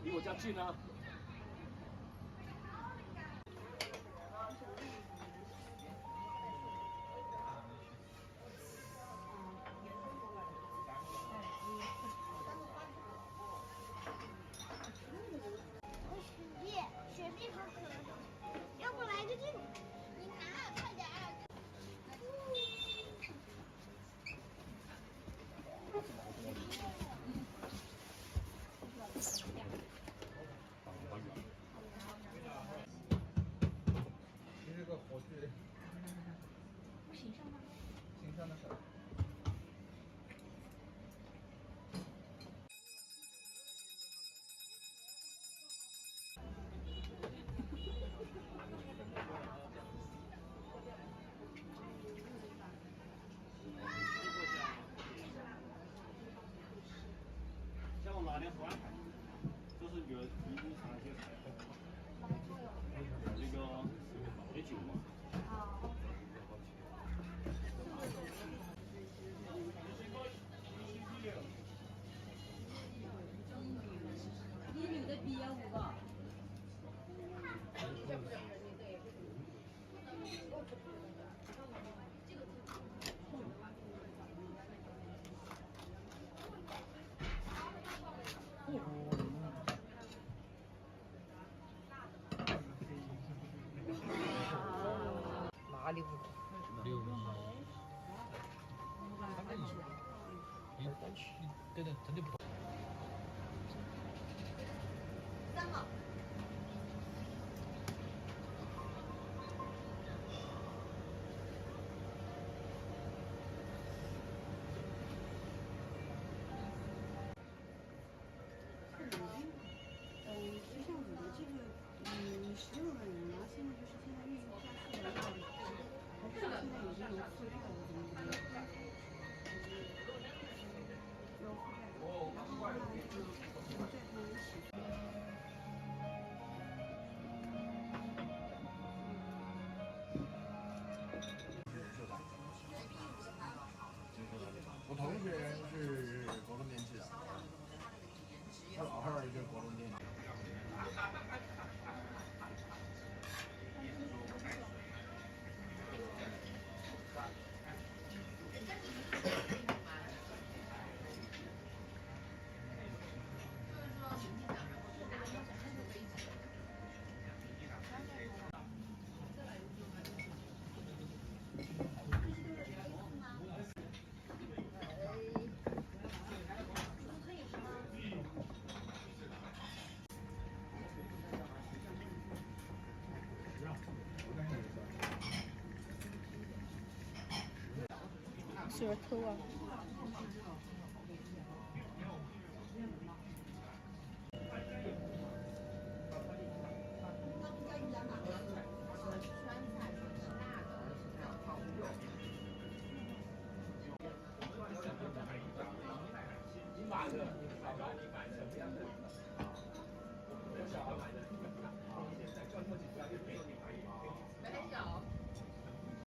离我家近啊。雪碧好渴，要不来个这个？你拿，快点儿！你这个火炬，行上吗？行上的很。像我拿点酸菜，这是原尝一些菜，那个也酒嘛。你留的比较五个。哪里不懂？六对的，真的不懂。3号。就像我们这个，16个人了，现在就是现在运营不下去了，还是说现在已经有覆盖了，怎么怎么样？有覆盖，然后那就再跟一起。我同学是国中电器的，我老汉儿就是国中电器。是不是偷啊？你买的，你买什么样的？小孩买的。